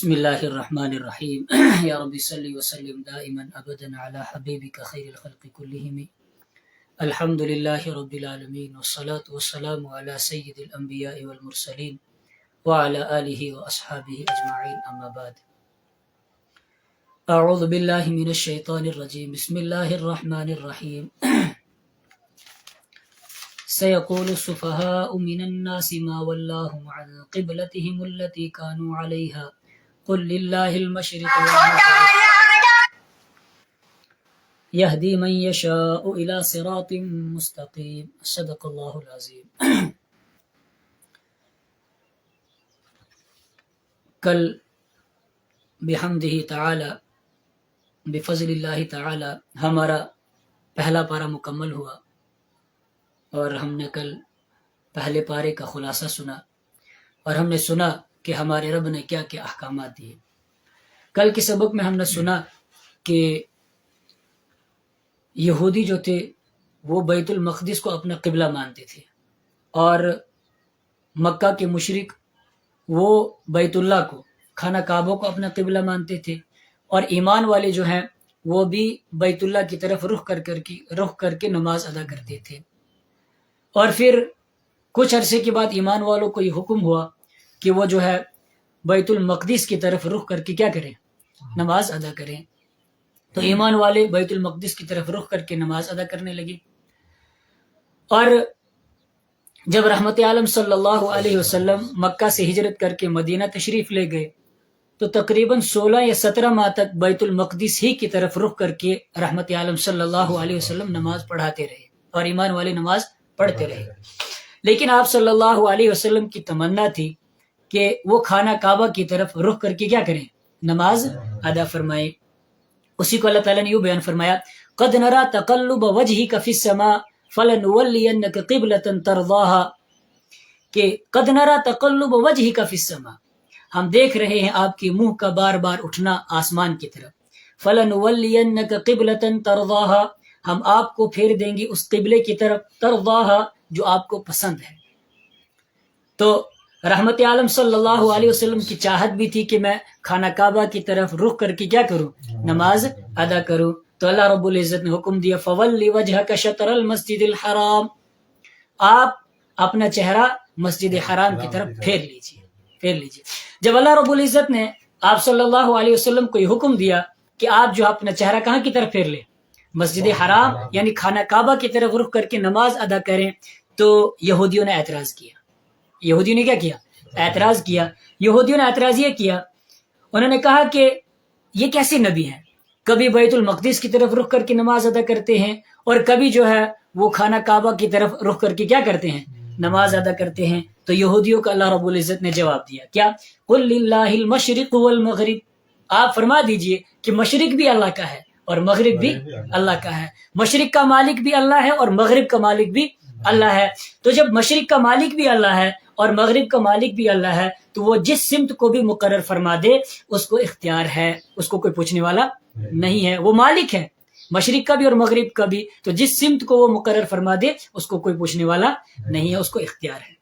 بسم اللہ الرحمن الرحیم یا رب صلی وسلم دائما ابدا علی حبیبک خیر الخلق کلہم الحمد للہ رب العالمین والصلاة والسلام علی سید الانبیاء والمرسلین وعلی آلہ واصحابہ اجمعین اما بعد اعوذ باللہ من الشیطان الرجیم بسم اللہ الرحمن الرحیم سيقول السفهاء من الناس ما ولاهم عن قبلتهم التي كانوا عليها قل لله المشرق والمغرب يهدي من يشاء إلى صراط مستقيم صدق الله العظيم. کل بحمدہ تعالی بفضل اللہ تعالی ہمارا پہلا پارہ مکمل ہوا اور ہم نے کل پہلے پارے کا خلاصہ سنا اور ہم نے سنا کہ ہمارے رب نے کیا کیا احکامات دیے. کل کے سبق میں ہم نے سنا کہ یہودی جو تھے وہ بیت المقدس کو اپنا قبلہ مانتے تھے اور مکہ کے مشرک وہ بیت اللہ کو خانہ کعبہ کو اپنا قبلہ مانتے تھے اور ایمان والے جو ہیں وہ بھی بیت اللہ کی طرف رخ کر کے نماز ادا کرتے تھے. اور پھر کچھ عرصے کے بعد ایمان والوں کو یہ حکم ہوا کہ وہ جو ہے بیت المقدس کی طرف رخ کر کے کیا کریں، نماز ادا کریں. تو ایمان والے بیت المقدس کی طرف رخ کر کے نماز ادا کرنے لگے. اور جب رحمت عالم صلی اللہ علیہ وسلم مکہ سے ہجرت کر کے مدینہ تشریف لے گئے تو تقریباً 16 یا 17 ماہ تک بیت المقدس ہی کی طرف رخ کر کے رحمت عالم صلی اللہ علیہ وسلم نماز پڑھاتے رہے اور ایمان والے نماز پڑھتے رہے. لیکن آپ صلی اللہ علیہ وسلم کی تمنا تھی کہ وہ خانہ کعبہ کی طرف رخ کر کے کیا کریں، نماز ادا فرمائیں. اسی کو اللہ تعالیٰ نے یوں بیان فرمایا قد نرى تقلب وجهك في السماء فلنولينك قبلة ترضاها کہ قد نرى تقلب وجهك في السماء، ہم دیکھ رہے ہیں آپ کے منہ کا بار بار اٹھنا آسمان کی طرف. فلنولينك قبلة ترضاها، ہم آپ کو پھیر دیں گے اس قبلے کی طرف ترضاها جو آپ کو پسند ہے. تو رحمت عالم صلی اللہ علیہ وسلم کی چاہت بھی تھی کہ میں خانہ کعبہ کی طرف رخ کر کے کیا کروں، نماز ادا کروں. تو اللہ رب العزت نے حکم دیا فولی وجہک شطر المسجد الحرام، آپ اپنا چہرہ مسجد حرام کی طرف پھیر لیجیے. جب اللہ رب العزت نے آپ صلی اللہ علیہ وسلم کو یہ حکم دیا کہ آپ جو اپنا چہرہ کہاں کی طرف پھیر لیں، مسجد حرام یعنی خانہ کعبہ کی طرف رخ کر کے نماز ادا کریں، تو یہودیوں نے اعتراض کیا. یہودیوں نے کیا کیا، اعتراض کیا. یہودیوں نے اعتراض یہ کیا، انہوں نے کہا کہ یہ کیسے نبی ہیں، کبھی بیت المقدس کی طرف رخ کر کے نماز ادا کرتے ہیں اور کبھی جو ہے وہ خانہ کعبہ کی طرف رخ کر کے کیا کرتے ہیں، نماز ادا کرتے ہیں. تو یہودیوں کا اللہ رب العزت نے جواب دیا کیا، قل للہ المشرق والمغرب، آپ فرما دیجئے کہ مشرق بھی اللہ کا ہے اور مغرب بھی اللہ کا ہے. مشرق کا مالک بھی اللہ ہے اور مغرب کا مالک بھی اللہ ہے. تو جب مشرق کا مالک بھی اللہ ہے اور مغرب کا مالک بھی اللہ ہے تو وہ جس سمت کو بھی مقرر فرما دے اس کو اختیار ہے، اس کو کوئی پوچھنے والا نہیں ہے. وہ مالک ہے مشرق کا بھی اور مغرب کا بھی، تو جس سمت کو وہ مقرر فرما دے اس کو کوئی پوچھنے والا نہیں ہے، اس کو اختیار ہے.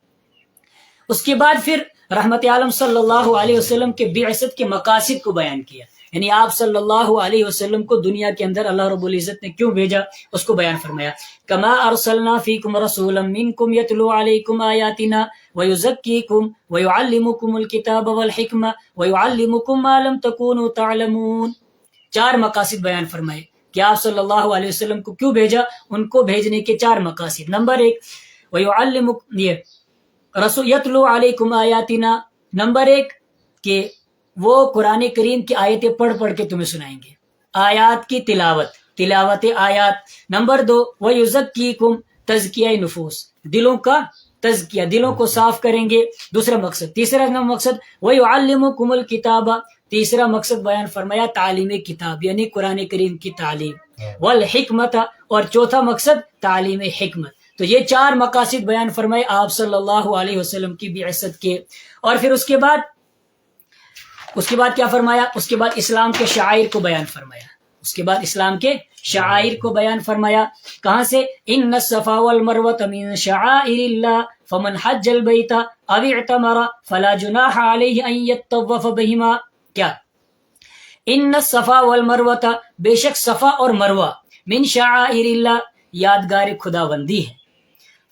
اس کے بعد پھر رحمت عالم صلی اللہ علیہ وسلم کے بعثت کے مقاصد کو بیان کیا، یعنی آپ صلی اللہ علیہ وسلم کو دنیا کے اندر اللہ رب العزت نے کیوں بھیجا اس کو بیان فرمایا. کما ارسلنا فیکم رسولا منکم یتلو علیکم آیاتنا ویزکیکم ویعلمکم الکتاب والحکمہ ویعلمکم ما لم تکونوا تعلمون. 4 مقاصد بیان فرمائے کہ آپ صلی اللہ علیہ وسلم کو کیوں بھیجا. ان کو بھیجنے کے 4 مقاصد. نمبر 1 ویعلمکم، یہ رسول یتلو علیکم آیاتنا، نمبر 1 کہ وہ قرآن کریم کی آیتیں پڑھ پڑھ کے تمہیں سنائیں گے، آیات کی تلاوت آیات. نمبر 2 وَيُزَكِّيكُمْ تزکیہ نفوس، دلوں کا تزکیہ، دلوں کو صاف کریں گے، دوسرا مقصد. تیسرا مقصد وَيُعَلِّمُكُمُ الْكِتَابَ، تیسرا مقصد بیان فرمایا تعلیم کتاب یعنی قرآن کریم کی تعلیم، والحکمت، اور چوتھا مقصد تعلیم حکمت. تو یہ 4 مقاصد بیان فرمائے آپ صلی اللہ علیہ وسلم کی بعثت کے. اور پھر اس کے بعد کیا فرمایا، اس کے بعد اسلام کے شعائر کو بیان فرمایا. اس کے بعد اسلام کے شعائر کو بیان فرمایا. کہاں سے، ان الصفا والمروۃ من شعائر اللہ فمن حج البیت او اعتمر فلا جناح علیہ ان یطوف بہما. کیا؟ ان الصفا والمروہ، بے شک صفا اور مروہ، من شعائر اللہ، یادگار خداوندی ہے.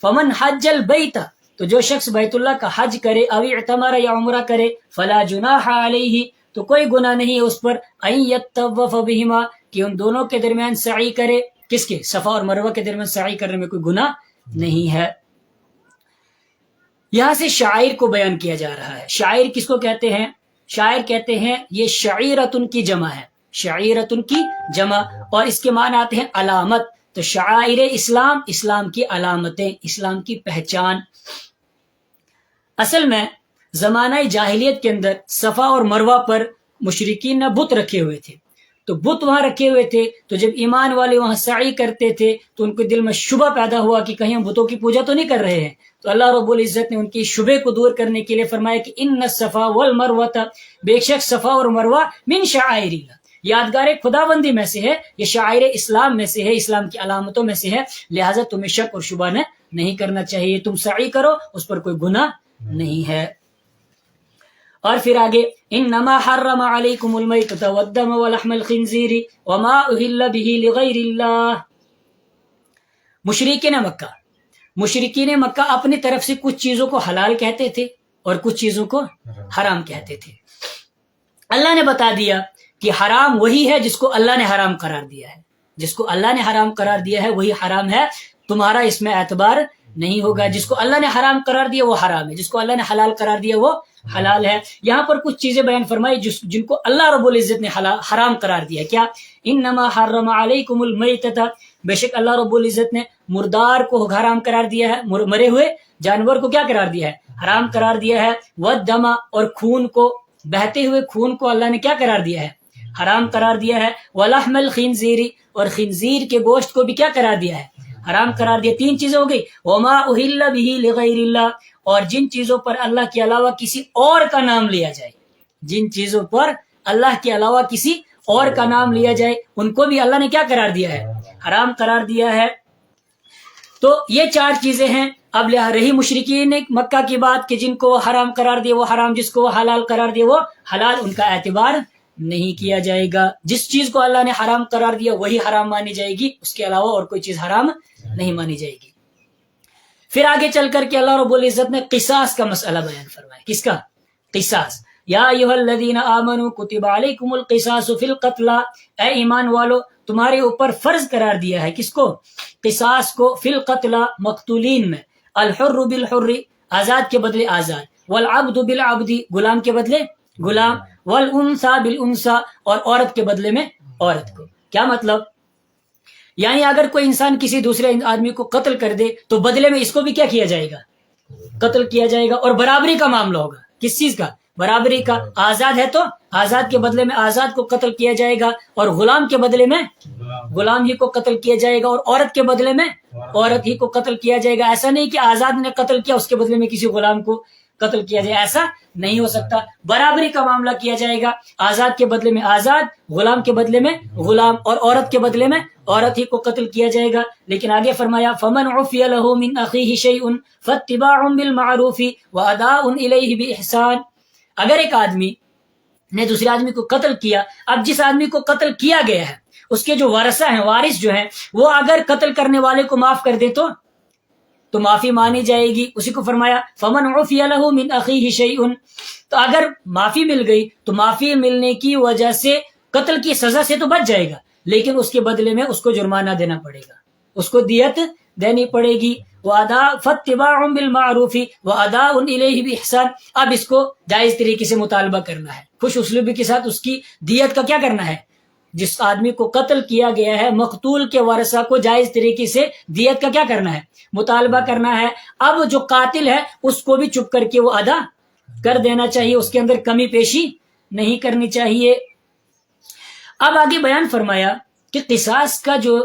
فمن حج البیت، تو جو شخص بیت اللہ کا حج کرے، او اعتمر یا عمرہ کرے، فلا جناح علیہ، تو کوئی گناہ نہیں ہے اس پر، ان یطوف بہما، کہ ان دونوں کے درمیان سعی کرے. کس کے؟ صفا اور مروہ کے درمیان سعی کرنے میں کوئی گناہ نہیں ہے. یہاں سے شاعر کو بیان کیا جا رہا ہے. شاعر کس کو کہتے ہیں؟ شاعر کہتے ہیں یہ شعیرتن کی جمع ہے، شعیرتن کی جمع، اور اس کے معنی آتے ہیں علامت. تو شعائر اسلام، اسلام کی علامتیں، اسلام کی پہچان. اصل میں زمانہ جاہلیت کے اندر صفا اور مروہ پر مشرکین نے بت رکھے ہوئے تھے. تو بت وہاں رکھے ہوئے تھے، تو جب ایمان والے وہاں سعی کرتے تھے تو ان کے دل میں شبہ پیدا ہوا کہ کہیں ہم بتوں کی پوجا تو نہیں کر رہے ہیں. تو اللہ رب العزت نے ان کی شبے کو دور کرنے کے لیے فرمایا کہ ان الصفا والمروہ، بے شک صفا اور مروہ من شعائر اللہ، یادگار خداوندی میں سے ہے، یہ شعائر اسلام میں سے ہے، اسلام کی علامتوں میں سے ہے، لہٰذا تمہیں شک اور شبہ نہیں کرنا چاہیے، تم سعی کرو، اس پر کوئی گناہ نہیں ہے. اور پھر آگے انما حرم علیکم المیتۃ والدم ولحم الخنزیر وما اہل به لغیر اللہ. مشرکین مکہ اپنی طرف سے کچھ چیزوں کو حلال کہتے تھے اور کچھ چیزوں کو حرام کہتے تھے. اللہ نے بتا دیا کہ حرام وہی ہے جس کو اللہ نے حرام قرار دیا ہے، جس کو اللہ نے حرام قرار دیا ہے وہی حرام ہے، تمہارا اس میں اعتبار نہیں ہوگا. جس کو اللہ نے حرام قرار دیا وہ حرام ہے، جس کو اللہ نے حلال قرار دیا وہ حلال ہے. یہاں پر کچھ چیزیں بیان فرمائی جن کو اللہ رب العزت نے حرام قرار دیا. کیا؟ انما حرم علیکم المیتۃ، بے شک اللہ رب العزت نے مردار کو حرام قرار دیا ہے، مرے ہوئے جانور کو کیا قرار دیا ہے؟ حرام قرار دیا ہے. والدم، اور خون کو، بہتے ہوئے خون کو اللہ نے کیا قرار دیا ہے؟ حرام قرار دیا ہے. ولحم الخنزیر، اور خنزیر کے گوشت کو بھی کیا قرار دیا ہے؟ حرام قرار دیا. تین چیزیں ہو گئی. وما اہل به لغیر اللہ، اور جن چیزوں پر اللہ کے علاوہ کسی اور کا نام لیا جائے، جن چیزوں پر اللہ کے علاوہ کسی اور کا نام لیا جائے ان کو بھی اللہ نے کیا قرار دیا ہے؟ حرام قرار دیا ہے. تو یہ چار چیزیں ہیں. اب رہی مشرکین مکہ کی بات کہ جن کو حرام قرار دیا وہ حرام، جس کو وہ حلال قرار دیا وہ حلال، ان کا اعتبار نہیں کیا جائے گا. جس چیز کو اللہ نے حرام قرار دیا وہی حرام مانی جائے گی، اس کے علاوہ اور کوئی چیز حرام نہیں مانی جائے گی. پھر آگے چل کر کے اللہ رب العزت نے قصاص کا مسئلہ بیان فرمایا. کس کا؟ قصاص. یا ایھا الذین آمنوا کتب علیکم القصاص فی القتل، اے ایمان والو تمہارے اوپر فرض قرار دیا ہے کس کو؟ قصاص کو. فی القتل، مقتولین میں. الحر بالحر، آزاد کے بدلے آزاد. والعبد بالعبد، غلام کے بدلے غلام. والانثى بالانثى، اور عورت کے بدلے میں عورت کو. کیا مطلب؟ یعنی اگر کوئی انسان کسی دوسرے آدمی کو قتل کر دے تو بدلے میں اس کو بھی کیا کیا جائے گا؟ قتل کیا جائے گا. اور برابری کا معاملہ ہوگا. کس چیز کا؟ برابری کا. آزاد ہے تو آزاد کے بدلے میں آزاد کو قتل کیا جائے گا، اور غلام کے بدلے میں غلام ہی کو قتل کیا جائے گا، اور عورت کے بدلے میں عورت ہی کو قتل کیا جائے گا. ایسا نہیں کہ آزاد نے قتل کیا اس کے بدلے میں کسی غلام کو قتل کیا جائے، ایسا نہیں ہو سکتا. برابری کا معاملہ کیا جائے گا. آزاد کے بدلے میں آزاد، غلام کے بدلے میں غلام، اور عورت کے بدلے میں عورت ہی کو قتل کیا جائے گا. لیکن آگے فرمایا فمن عفی لہ من اخیہ شیء فاتباع بالمعروف واداء الیہ باحسان. اگر ایک آدمی نے دوسرے آدمی کو قتل کیا، اب جس آدمی کو قتل کیا گیا ہے اس کے جو ورثہ ہیں، وارث جو ہیں، وہ اگر قتل کرنے والے کو معاف کر دے تو معافی مانی جائے گی. اسی کو فرمایا فمن عفی لہ من اخیہ شیء. تو اگر معافی مل گئی تو معافی ملنے کی وجہ سے قتل کی سزا سے تو بچ جائے گا، لیکن اس کے بدلے میں اس کو جرمانہ دینا پڑے گا، اس کو دیت دینی پڑے گی. فاتباع بالمعروف واداء الیہ باحسان. اب اس کو جائز طریقے سے مطالبہ کرنا ہے، خوش اسلوبی کے ساتھ اس کی دیت کا کیا کرنا ہے. جس آدمی کو قتل کیا گیا ہے، مقتول کے ورثہ کو جائز طریقے سے دیت کا کیا کرنا ہے؟ مطالبہ کرنا ہے. اب جو قاتل ہے اس کو بھی چپ کر کے وہ ادا کر دینا چاہیے، اس کے اندر کمی پیشی نہیں کرنی چاہیے. اب آگے بیان فرمایا کہ قصاص کا جو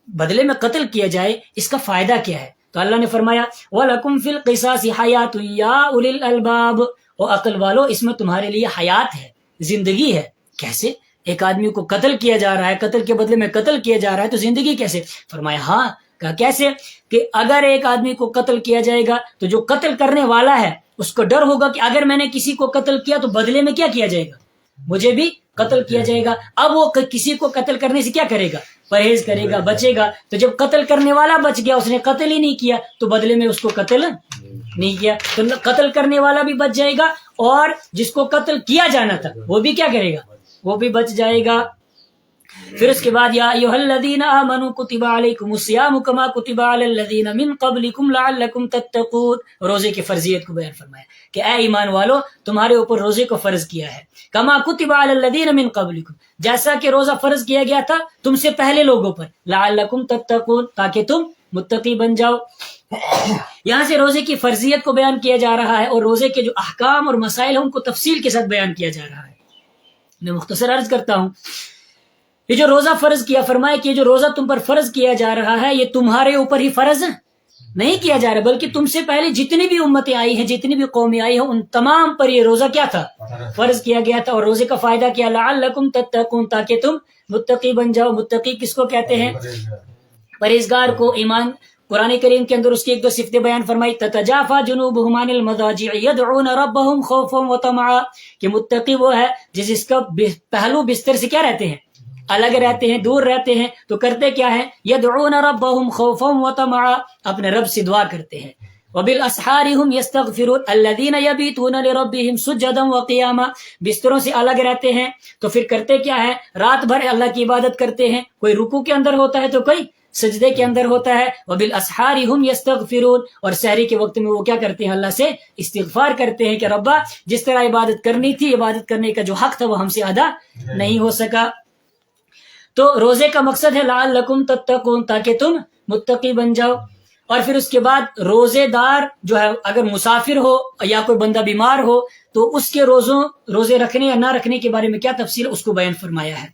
بدلے میں قتل کیا جائے اس کا فائدہ کیا ہے. تو اللہ نے فرمایا وَلَكُمْ فِي الْقِصَاصِ حَيَاةٌ يَا أُولِي الْأَلْبَابِ، او عقل والو اس میں تمہارے لیے حیات ہے، زندگی ہے. کیسے؟ ایک آدمی کو قتل کیا جا رہا ہے، قتل کے بدلے میں قتل کیا جا رہا ہے، تو زندگی کیسے؟ فرمایا ہاں. کہا کیسے؟ کہ اگر ایک آدمی کو قتل کیا جائے گا تو جو قتل کرنے والا ہے اس کو ڈر ہوگا کہ اگر میں نے کسی کو قتل کیا تو بدلے میں کیا کیا جائے گا؟ مجھے بھی قتل کیا جائے گا. اب وہ کسی کو قتل کرنے سے کیا کرے گا؟ پرہیز کرے گا، بچے گا. تو جب قتل کرنے والا بچ گیا، اس نے قتل ہی نہیں کیا، تو بدلے میں اس کو قتل نہیں کیا، تو قتل کرنے والا بھی بچ جائے گا، اور جس کو قتل کیا جانا تھا وہ بھی کیا کرے گا؟ وہ بھی بچ جائے گا. پھر اس کے بعد یا ایھا الذین آمنوا کتب علیکم الصیام کما کتب علی الذین من قبلکم لعلکم تتقون. روزے کی فرضیت کو بیان فرمایا کہ اے ایمان والو، تمہارے اوپر روزے کو فرض کیا ہے، کما کتب علی الذین من قبلکم، جیسا کہ روزہ فرض کیا گیا تھا تم سے پہلے لوگوں پر، لعلکم تتقون، تاکہ تم متقی بن جاؤ. یہاں سے روزے کی فرضیت کو بیان کیا جا رہا ہے، اور روزے کے جو احکام اور مسائل ہیں ان کو تفصیل کے ساتھ بیان کیا جا رہا ہے. میں مختصر عرض کرتا ہوں، یہ جو روزہ فرض کیا، فرمایا کہ یہ جو روزہ تم پر فرض کیا جا رہا ہے یہ تمہارے اوپر ہی فرض نہیں کیا جا رہا، بلکہ تم سے پہلے جتنی بھی امتیں آئی ہیں، جتنی بھی قومیں آئی ہیں، ان تمام پر یہ روزہ کیا تھا؟ فرض کیا گیا تھا. اور روزے کا فائدہ کیا؟ لعلکم تتقون، تاکہ تم متقی بن جاؤ. متقی کس کو کہتے ہیں؟ پرہیزگار کو. ایمان قرآن کریم کے اندر اس کی ایک دو صفتیں بیان فرمائی، تتجافا جنوبہم عن المضاجع یدعون ربہم خوفا وطمعا، کہ متقی وہ ہے جس کا پہلو بستر سے کیا رہتے ہیں؟ الگ رہتے ہیں، دور رہتے ہیں. تو کرتے کیا ہے؟ یدعون ربہم خوفا وطمعا، اپنے رب سے دعا کرتے ہیں. وبالاسحار هم یستغفرون الذین یبیتون لربہم سجدا وقیاما، بستروں سے الگ رہتے ہیں تو پھر کرتے کیا ہے؟ رات بھر اللہ کی عبادت کرتے ہیں. کوئی رکوع کے اندر ہوتا ہے تو کوئی سجدے کے اندر ہوتا ہے. وبالاسحار هم یستغفرون، اور سحری کے وقت میں وہ کیا کرتے ہیں؟ اللہ سے استغفار کرتے ہیں کہ ربا جس طرح عبادت کرنی تھی، عبادت کرنے کا جو حق تھا وہ ہم سے ادا نہیں ہو سکا. تو روزے کا مقصد ہے لعلکم تتقون، تاکہ تم متقی بن جاؤ. اور پھر اس کے بعد روزے دار جو ہے اگر مسافر ہو یا کوئی بندہ بیمار ہو تو اس کے روزے رکھنے یا نہ رکھنے کے بارے میں کیا تفصیل اس کو بیان فرمایا ہے.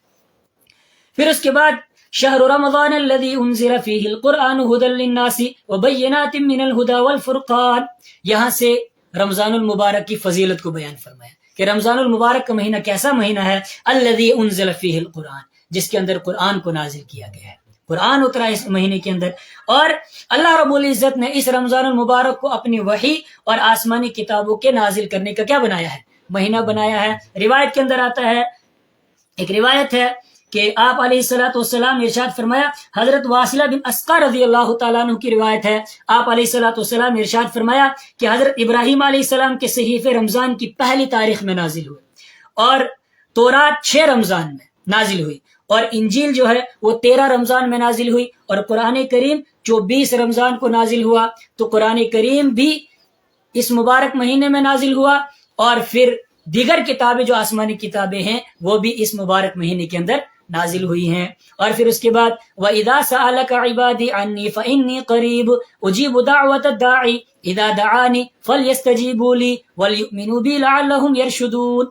پھر اس کے بعد شہر رمضان الذي انزل فيه القرآن هدى للناس وبينات من الهدى والفرقان، یہاں سے رمضان المبارک کی فضیلت کو بیان فرمایا کہ رمضان المبارک کا مہینہ کیسا مہینہ ہے؟ الذي انزل فيه القرآن، جس کے اندر قرآن کو نازل کیا گیا ہے، قرآن اترا اس مہینے کے اندر. اور اللہ رب العزت نے اس رمضان المبارک کو اپنی وحی اور آسمانی کتابوں کے نازل کرنے کا کیا بنایا ہے؟ مہینہ بنایا ہے. روایت کے اندر آتا ہے، ایک روایت ہے کہ آپ علیہ السلام نے ارشاد فرمایا، حضرت واصلہ بن اسقا رضی اللہ تعالیٰ عنہ کی روایت ہے، آپ علیہ السلام نے ارشاد فرمایا کہ حضرت ابراہیم علیہ السلام کے صحیفے رمضان کی پہلی تاریخ میں نازل ہوئے، اور تورات 6 رمضان میں نازل ہوئی، اور انجیل جو ہے وہ 13 رمضان میں نازل ہوئی، اور قرآن کریم 24 رمضان کو نازل ہوا. تو قرآن کریم بھی اس مبارک مہینے میں نازل ہوا، اور پھر دیگر کتابیں جو آسمانی کتابیں ہیں وہ بھی اس مبارک مہینے کے اندر نازل ہوئی ہیں. اور پھر اس کے بعد وَإِذَا سَأَلَكَ عِبَادِي عَنِّي فَإِنِّي قَرِيبٌ أُجِيبُ دَعْوَةَ الدَّاعِ إِذَا دَعَانِ فَلْيَسْتَجِيبُوا لِي وَلْيُؤْمِنُوا بِي لَعَلَّهُمْ يَرْشُدُونَ،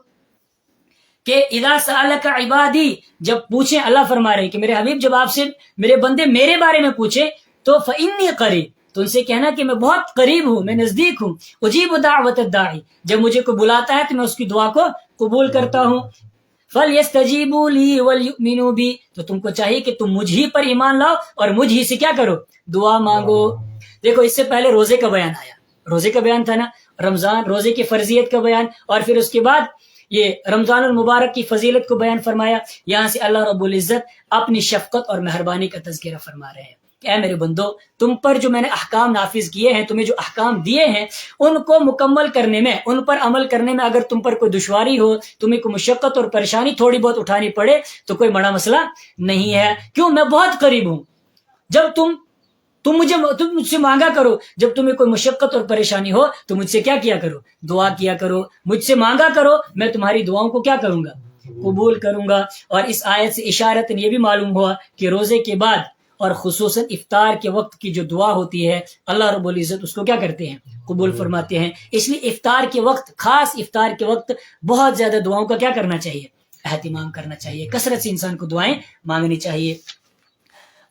کہ اذا سألک عبادی، جب پوچھیں، اللہ فرما رہے کہ میرے حبیب جب آپ سے میرے بندے میرے بارے میں پوچھیں تو فإنی قریب، تو ان سے کہنا کہ میں بہت قریب ہوں، میں نزدیک ہوں. اجیب دعوت الداعی، جب مجھے کوئی بلاتا ہے تو میں اس کی دعا کو قبول کرتا ہوں. فلیستجیبوا لی ولیؤمنوا بی، تو تم کو چاہیے کہ تم مجھ ہی پر ایمان لاؤ اور مجھ ہی سے کیا کرو؟ دعا مانگو. دیکھو اس سے پہلے روزے کا بیان آیا، روزے کا بیان تھا نا، رمضان روزے کی فرضیت کا بیان، اور پھر اس کے بعد یہ رمضان المبارک کی فضیلت کو بیان فرمایا. یہاں سے اللہ رب العزت اپنی شفقت اور مہربانی کا تذکرہ فرما رہے ہیں کہ اے میرے بندو، تم پر جو میں نے احکام نافذ کیے ہیں، تمہیں جو احکام دیے ہیں ان کو مکمل کرنے میں، ان پر عمل کرنے میں اگر تم پر کوئی دشواری ہو، تمہیں کوئی مشقت اور پریشانی تھوڑی بہت اٹھانی پڑے تو کوئی بڑا مسئلہ نہیں ہے. کیوں؟ میں بہت قریب ہوں. جب تم مجھ سے مانگا کرو، جب تمہیں کوئی مشقت اور پریشانی ہو تو مجھ سے کیا کرو؟ دعا کیا کرو، مجھ سے مانگا کرو، میں تمہاری دعاؤں کو کیا کروں گا؟ قبول کروں گا. اور اس آیت سے اشارتاً یہ بھی معلوم ہوا کہ روزے کے بعد اور خصوصاً افطار کے وقت کی جو دعا ہوتی ہے اللہ رب العزت اس کو کیا کرتے ہیں؟ قبول فرماتے ہیں. اس لیے افطار کے وقت، خاص افطار کے وقت بہت زیادہ دعاؤں کا کیا کرنا چاہیے؟ اہتمام کرنا چاہیے، کثرت سے انسان کو دعائیں مانگنی چاہیے.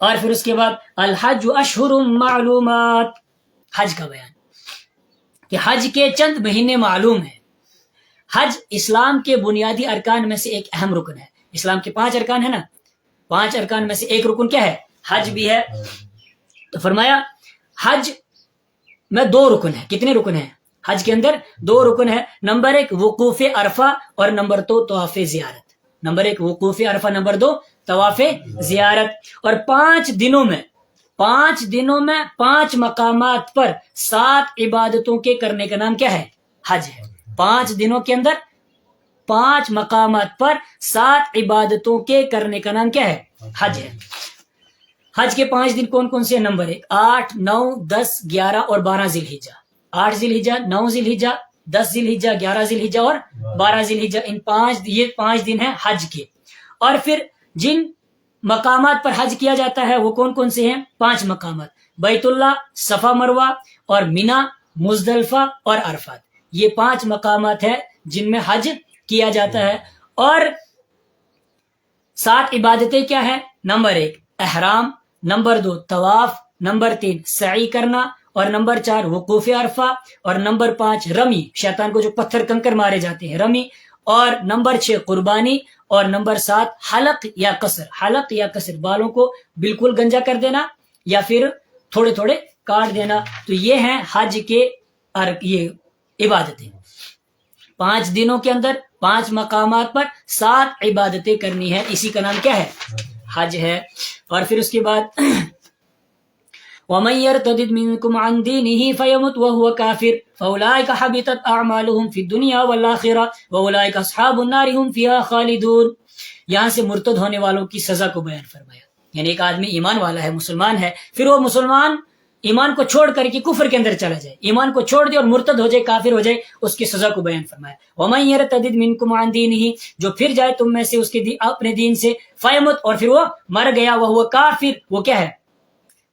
اور پھر اس کے بعد الحج اشہر معلومات، حج کا بیان کہ حج کے چند مہینے معلوم ہیں. حج اسلام کے بنیادی ارکان میں سے ایک اہم رکن ہے. اسلام کے 5 ارکان ہیں نا، 5 ارکان میں سے ایک رکن کیا ہے؟ حج بھی ہے. تو فرمایا حج میں 2 رکن ہیں. کتنے رکن ہیں؟ حج کے اندر 2 رکن ہے. نمبر 1 وقوف عرفہ اور نمبر 2 طواف زیارت. نمبر 1 وقوف عرفہ، نمبر 2 طواف زیارت. اور 5 دنوں میں 5 مقامات پر 7 عبادتوں کے کرنے کا نام کیا ہے؟ حج ہے. 5 دنوں کے اندر 5 مقامات پر 7 عبادتوں کے کرنے کا نام کیا ہے؟ حج ہے. حج کے 5 دن کون کون سے ہیں؟ نمبر 1 8 9 10 11 اور 12 ذی الحجہ. 8 ذی الحجہ، 9 ذی الحجہ، 10 ذی الحجہ، 11 ذی الحجہ اور 12 ذی الحجہ. یہ 5 دن ہیں حج کے. اور پھر جن مقامات پر حج کیا جاتا ہے وہ کون کون سے ہیں؟ 5 مقامات: بیت اللہ، صفا مروہ اور مینا، مزدلفہ اور عرفات. یہ 5 مقامات ہیں جن میں حج کیا جاتا ہے. اور 7 عبادتیں کیا ہیں؟ نمبر 1 احرام، نمبر 2 طواف، نمبر 3 سعی کرنا، اور نمبر 4 وقوف عرفہ، اور نمبر 5 رمی، شیطان کو جو پتھر کنکر مارے جاتے ہیں رمی، اور نمبر 6 قربانی، اور نمبر 7 حلق یا قصر. حلق یا قصر، بالوں کو بالکل گنجا کر دینا یا پھر تھوڑے تھوڑے کاٹ دینا. تو یہ ہیں حج کے یہ عبادتیں. 5 دنوں کے اندر 5 مقامات پر 7 عبادتیں کرنی ہے، اسی کا نام کیا ہے؟ حج ہے. اور پھر اس کے بعد وَمَن يَرْتَدِدْ مِنْكُمْ عَنْ دِينِهِ فَيَمُتْ وَهُوَ كَافِرٌ فَأُولَٰئِكَ حَبِطَتْ أَعْمَالُهُمْ فِي الدُّنْيَا وَالْآخِرَةِ وَأُولَٰئِكَ أَصْحَابُ النَّارِ هُمْ فِيهَا خَالِدُونَ. یہاں سے مرتد ہونے والوں کی سزا کو بیان فرمایا. یعنی ایک آدمی ایمان والا ہے، مسلمان ہے، پھر وہ مسلمان ایمان کو چھوڑ کر کے کفر کے اندر چلا جائے، ایمان کو چھوڑ دے اور مرتد ہو جائے، کافر ہو جائے، اس کی سزا کو بیان فرمایا. وَمَن يَرْتَدِدْ مِنْكُمْ عَنْ دِينِهِ، جو پھر جائے تم میں سے اس کے اپنے دین سے، فَيَمُتْ، اور پھر وہ مر گیا، وَهُوَ کافر، وہ کیا ہے؟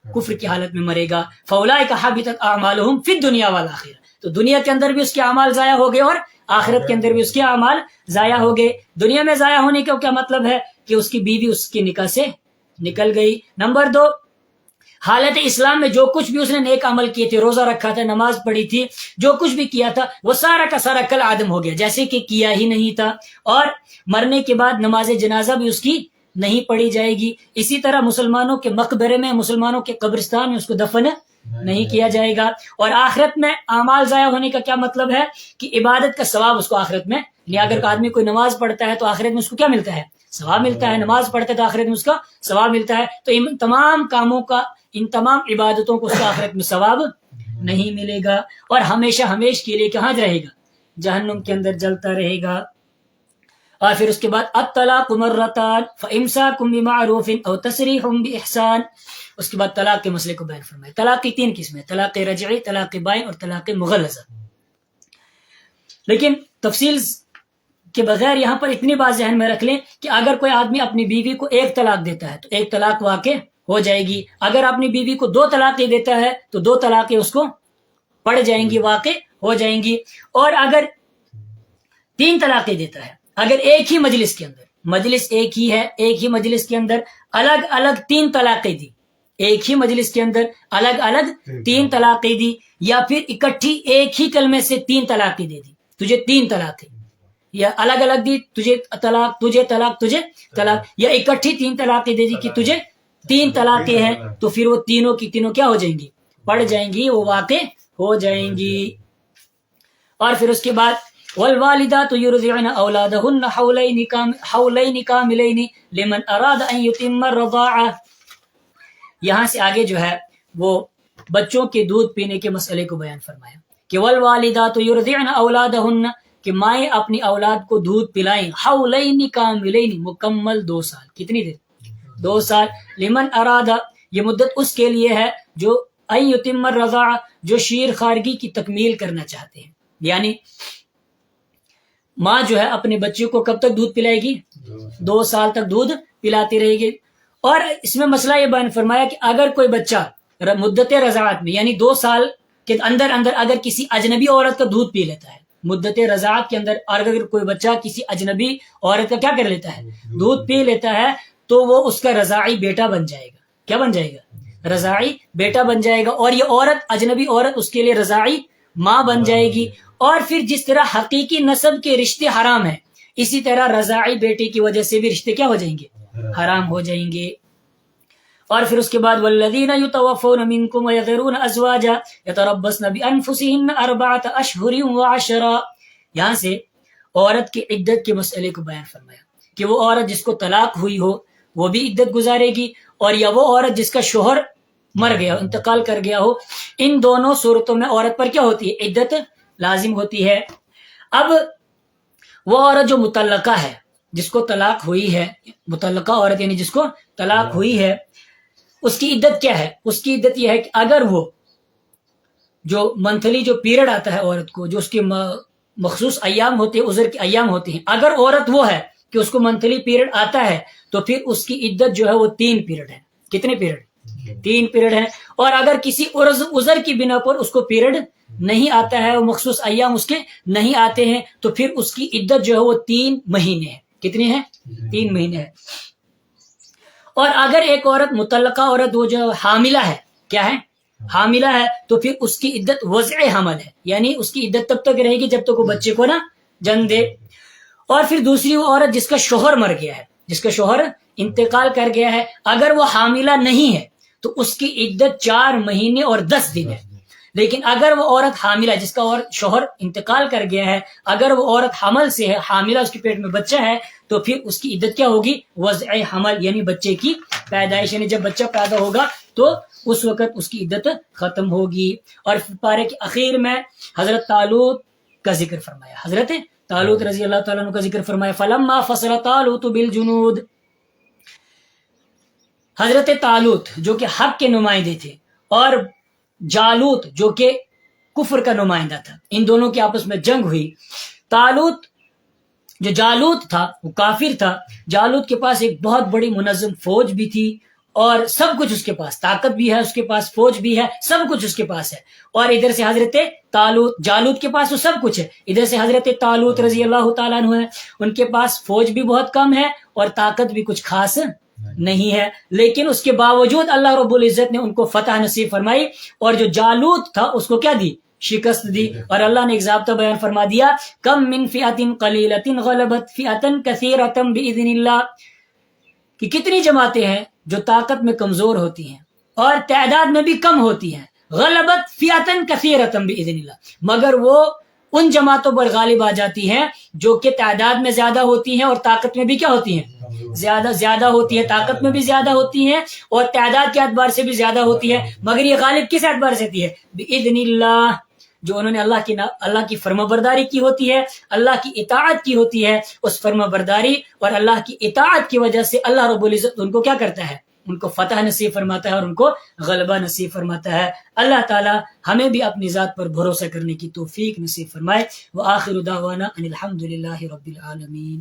کفر کی حالت میں مرے گا. فَأُولَٰئِكَ حَبِطَتْ أَعْمَالُهُمْ فِي الدُّنْيَا وَالْآخِرَةِ، تو دنیا کے اندر بھی اس کے اعمال ضائع ہو گئے اور آخرت کے اندر بھی اس کے اعمال ضائع ہو گئے. دنیا میں ضائع ہونے کا کیا مطلب ہے؟ کہ اس کی بیوی اس کے نکاح سے نکل گئی. نمبر 2 حالت اسلام میں جو کچھ بھی اس نے نیک عمل کیے تھے، روزہ رکھا تھا، نماز پڑھی تھی، جو کچھ بھی کیا تھا وہ سارا کا سارا کل عدم ہو گیا، جیسے کہ کیا ہی نہیں تھا. اور مرنے کے بعد نماز جنازہ بھی اس کی نہیں پڑھی جائے گی. اسی طرح مسلمانوں کے مقبرے میں، مسلمانوں کے قبرستان میں اس کو دفن نہیں کیا جائے گا. اور آخرت میں اعمال ضائع ہونے کا کیا مطلب ہے؟ کہ عبادت کا ثواب اس کو آخرت میں، یعنی اگر آدمی کوئی نماز پڑھتا ہے تو آخرت میں اس کو کیا ملتا ہے؟ ثواب ملتا ہے. نماز پڑھتا ہے تو آخرت میں اس کا ثواب ملتا ہے. تو ان تمام کاموں کا، ان تمام عبادتوں کو اس کو آخرت میں ثواب نہیں ملے گا، اور ہمیشہ ہمیش کے لیے کہاں رہے گا؟ جہنم کے اندر جلتا رہے گا. اور پھر اس کے بعد الطلاق مرتان فامساک بمعروف او تسریح باحسان. اس کے بعد طلاق کے مسئلے کو بیان فرمایا. طلاق کی 3 قسمیں: طلاق رجعی، طلاق بائن اور طلاق مغلظہ. لیکن تفصیل کے بغیر یہاں پر اتنی بات ذہن میں رکھ لیں کہ اگر کوئی آدمی اپنی بیوی کو 1 طلاق دیتا ہے تو 1 طلاق واقع ہو جائے گی. اگر اپنی بیوی کو 2 طلاقیں دیتا ہے تو 2 طلاقیں اس کو پڑ جائیں گی، واقع ہو جائیں گی. اور اگر 3 طلاقیں دیتا ہے، اگر ایک ہی مجلس کے اندر، مجلس ایک ہی ہے، ایک ہی مجلس کے اندر الگ الگ 3 طلاقیں دی، ایک ہی مجلس کے اندر الگ الگ 3 طلاقیں دی، یا پھر اکٹھی ایک ہی کلمے سے 3 طلاقیں دے دی، تجھے 3 طلاقیں، یا الگ الگ دی، تجھے طلاق، تجھے طلاق، تجھے طلاق، یا اکٹھی 3 طلاقیں دے دی کہ تجھے 3 طلاقیں ہیں، تو پھر وہ تینوں کی تینوں کیا ہو جائیں گی؟ پڑ جائیں گی، وہ واقع ہو جائیں گی. اور پھر اس کے بعد والوالدات یرضعن اولادهن حولین کاملین لمن اراد ان یتم الرضاعہ. یہاں سے آگے جو ہے وہ بچوں کے دودھ پینے کے مسئلے کو بیان فرمایا کہ والوالدات یرضعن اولادهن، کہ مائیں اپنی اولاد کو دودھ پلائیں، حولین کاملین، مکمل 2 سال. کتنی دیر؟ 2 سال. لمن ارادہ، یہ مدت اس کے لیے ہے جو ان یتم الرضاعہ، جو شیر خارگی کی تکمیل کرنا چاہتے ہیں. یعنی ماں جو ہے اپنے بچے کو کب تک دودھ پلائے گی؟ 2 سال تک دودھ پلاتی رہے گی. اور اس میں مسئلہ یہ بیان فرمایا کہ اگر کوئی بچہ مدت رضاعت میں، یعنی 2 سال کے اندر اندر اگر کسی اجنبی عورت کا دودھ پی لیتا ہے، مدت رضاعت کے اندر اگر کوئی بچہ کسی اجنبی عورت کا کیا کر لیتا ہے؟ دودھ پی لیتا ہے، تو وہ اس کا رضاعی بیٹا بن جائے گا. کیا بن جائے گا؟ رضاعی بیٹا بن جائے گا. اور یہ عورت، اجنبی عورت، اس کے لیے رضاعی ماں بن جائے گی. اور پھر جس طرح حقیقی نسب کے رشتے حرام ہیں، اسی طرح رضاعی بیٹے کی وجہ سے بھی رشتے کیا ہو جائیں گے؟ حرام ہو جائیں گے. اور پھر اس کے بعد والذین یتوفون منکم ویذرون ازواجا یتربصن بانفسہن 4 اشہر وعشرا، یہاں سے عورت کی عدت کے مسئلے کو بیان فرمایا کہ وہ عورت جس کو طلاق ہوئی ہو وہ بھی عدت گزارے گی، اور یا وہ عورت جس کا شوہر مر گیا ہو، انتقال کر گیا ہو، ان دونوں صورتوں میں عورت پر کیا ہوتی ہے؟ عدت لازم ہوتی ہے۔ اب وہ عورت جو مطلقہ ہے، جس کو طلاق ہوئی ہے، مطلقہ عورت یعنی جس کو طلاق ہوئی ہے، اس کی عدت کیا ہے؟ اس کی عدت یہ ہے کہ اگر وہ جو منتھلی جو پیریڈ آتا ہے عورت کو، جو اس کے مخصوص ایام ہوتے ہیں، عذر کے ایام ہوتے ہیں، اگر عورت وہ ہے کہ اس کو منتھلی پیریڈ آتا ہے تو پھر اس کی عدت جو ہے وہ 3 پیریڈ ہے۔ کتنے پیریڈ؟ 3 پیریڈ ہے۔ اور اگر کسی عذر کی بنا پر اس کو پیریڈ نہیں آتا ہے، وہ مخصوص ایام اس کے نہیں آتے ہیں، تو پھر اس کی عدت جو ہے وہ 3 مہینے ہے۔ کتنی ہے؟ 3 مہینے ہے۔ اور اگر ایک عورت مطلقہ عورت وہ جو حاملہ ہے، کیا ہے؟ حاملہ ہے، تو پھر اس کی عدت وضع حمل ہے، یعنی اس کی عدت تب تک رہے گی جب تک وہ بچے کو نہ جنم دے۔ اور پھر دوسری وہ عورت جس کا شوہر مر گیا ہے، جس کا شوہر انتقال کر گیا ہے، اگر وہ حاملہ نہیں ہے تو اس کی عدت 4 مہینے اور 10 دن ہے۔ لیکن اگر وہ عورت حاملہ جس کا شوہر انتقال کر گیا ہے، اگر وہ عورت حمل سے ہے، حاملہ اس کے پیٹ میں بچہ ہے، تو پھر اس کی عدت کیا ہوگی؟ وضع حمل، یعنی بچے کی پیدائش، یعنی جب بچہ پیدا ہوگا تو اس وقت اس کی عدت ختم ہوگی۔ اور پارے کے اخیر میں حضرت طالوت کا ذکر فرمایا، حضرت طالوت رضی اللہ تعالیٰ عنہ کا ذکر فرمایا، فلما فصل طالوت بالجنود، حضرت طالوت جو کہ حق کے نمائندے تھے اور جالوت جو کہ کفر کا نمائندہ تھا، ان دونوں کی آپس میں جنگ ہوئی۔ طالوت جو جالوت تھا وہ کافر تھا، جالوت کے پاس ایک بہت بڑی منظم فوج بھی تھی اور سب کچھ اس کے پاس، طاقت بھی ہے اس کے پاس، فوج بھی ہے، سب کچھ اس کے پاس ہے۔ اور ادھر سے حضرت طالوت، جالوت کے پاس تو سب کچھ ہے، ادھر سے حضرت طالوت رضی اللہ تعالیٰ عنہ ہے، ان کے پاس فوج بھی بہت کم ہے اور طاقت بھی کچھ خاص نہیں ہے، لیکن اس کے باوجود اللہ رب العزت نے ان کو فتح نصیب فرمائی، اور جو جالوت تھا اس کو کیا دی؟ شکست دی۔ اور اللہ نے ایک ضابطہ بیان فرما دیا، کم من فئۃ قلیلۃ غلبت فئۃ کثیرۃ باذن اللہ، کہ کتنی جماعتیں ہیں جو طاقت میں کمزور ہوتی ہیں اور تعداد میں بھی کم ہوتی ہیں، غلبت فئۃ کثیرۃ باذن اللہ، مگر وہ ان جماعتوں پر غالب آ جاتی ہیں جو کہ تعداد میں زیادہ ہوتی ہیں اور طاقت میں بھی کیا ہوتی ہیں؟ زیادہ ہوتی ہے، طاقت میں بھی زیادہ ہوتی ہیں اور تعداد کے اعتبار سے بھی زیادہ ہوتی ہے، مگر یہ غالب کس اعتبار سے ہوتی ہے؟ باذن اللہ، جو انہوں نے اللہ کی فرما برداری کی ہوتی ہے، اللہ کی اطاعت کی ہوتی ہے، اس فرما برداری اور اللہ کی اطاعت کی وجہ سے اللہ رب العزت ان کو کیا کرتا ہے؟ ان کو فتح نصیب فرماتا ہے اور ان کو غلبہ نصیب فرماتا ہے۔ اللہ تعالی ہمیں بھی اپنی ذات پر بھروسہ کرنے کی توفیق نصیب فرمائے۔ وآخر دعوانا ان الحمد للہ رب العالمین۔